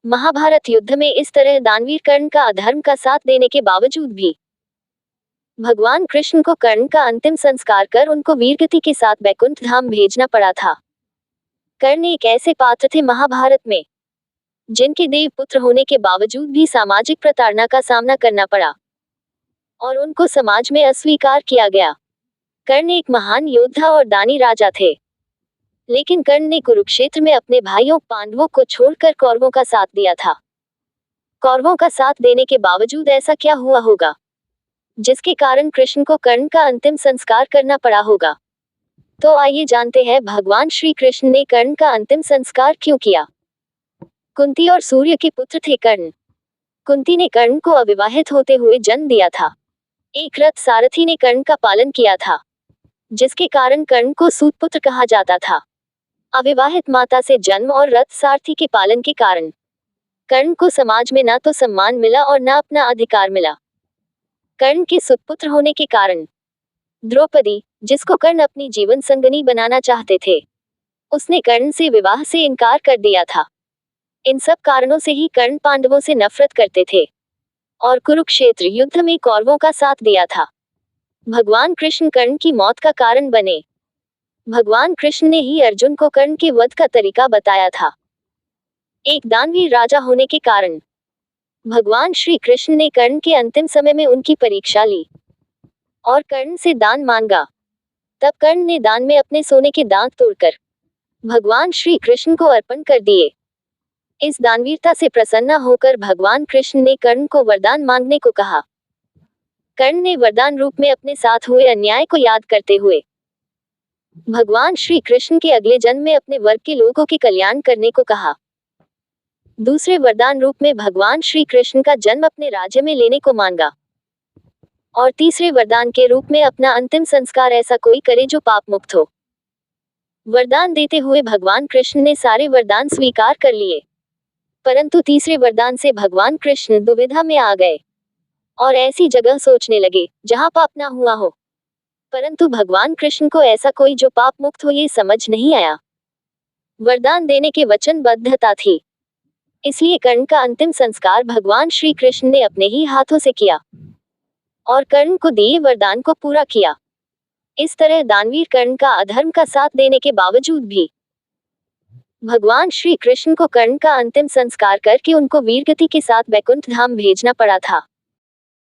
महाभारत युद्ध में इस तरह दानवीर कर्ण का अधर्म का साथ देने के बावजूद भी भगवान कृष्ण को कर्ण का अंतिम संस्कार कर उनको वीरगति के साथ बैकुंठ धाम भेजना पड़ा था। कर्ण एक ऐसे पात्र थे महाभारत में जिनके देव पुत्र होने के बावजूद भी सामाजिक प्रताड़ना का सामना करना पड़ा और उनको समाज में अस्वीकार किया गया। कर्ण एक महान योद्धा और दानी राजा थे, लेकिन कर्ण ने कुरुक्षेत्र में अपने भाइयों पांडवों को छोड़कर कौरवों का साथ दिया था। कौरवों का साथ देने के बावजूद ऐसा क्या हुआ होगा जिसके कारण कृष्ण को कर्ण का अंतिम संस्कार करना पड़ा होगा? तो आइए जानते हैं भगवान श्री कृष्ण ने कर्ण का अंतिम संस्कार क्यों किया। कुंती और सूर्य के पुत्र थे कर्ण। कुंती ने कर्ण को अविवाहित होते हुए जन्म दिया था। एक रथ सारथी ने कर्ण का पालन किया था, जिसके कारण कर्ण को सूतपुत्र कहा जाता था। अविवाहित माता से जन्म और रथ सारथी के पालन के कारण कर्ण को समाज में न तो सम्मान मिला और न अपना अधिकार मिला। कर्ण के सुतपुत्र होने के कारण द्रौपदी, जिसको कर्ण अपनी जीवन संगनी बनाना चाहते थे, उसने कर्ण से विवाह से इनकार कर दिया था। इन सब कारणों से ही कर्ण पांडवों से नफरत करते थे और कुरुक्षेत्र युद्ध में कौरवों का साथ दिया था। भगवान कृष्ण कर्ण की मौत का कारण बने। भगवान कृष्ण ने ही अर्जुन को कर्ण के वध का तरीका बताया था। एक दानवीर राजा होने के कारण भगवान श्री कृष्ण ने कर्ण के अंतिम समय में उनकी परीक्षा ली और कर्ण से दान मांगा। तब कर्ण ने दान में अपने सोने के दांत तोड़कर भगवान श्री कृष्ण को अर्पण कर दिए। इस दानवीरता से प्रसन्न होकर भगवान कृष्ण ने कर्ण को वरदान मांगने को कहा। कर्ण ने वरदान रूप में अपने साथ हुए अन्याय को याद करते हुए भगवान श्री कृष्ण के अगले जन्म में अपने वर्ग के लोगों के कल्याण करने को कहा। दूसरे वरदान रूप में भगवान श्री कृष्ण का जन्म अपने राज्य में लेने को मांगा और तीसरे वरदान के रूप में अपना अंतिम संस्कार ऐसा कोई करे जो पाप मुक्त हो। वरदान देते हुए भगवान कृष्ण ने सारे वरदान स्वीकार कर लिए, परंतु तीसरे वरदान से भगवान कृष्ण दुविधा में आ गए और ऐसी जगह सोचने लगे जहां पाप ना हुआ हो। परंतु भगवान कृष्ण को ऐसा कोई जो पाप मुक्त हो ये समझ नहीं आया। वरदान देने के वचनबद्धता थी, इसलिए कर्ण का अंतिम संस्कार भगवान श्री कृष्ण ने अपने ही हाथों से किया और कर्ण को दिए वरदान को पूरा किया। इस तरह दानवीर कर्ण का अधर्म का साथ देने के बावजूद भी भगवान श्री कृष्ण को कर्ण का अंतिम संस्कार करके उनको वीरगति के साथ बैकुंठ धाम भेजना पड़ा था।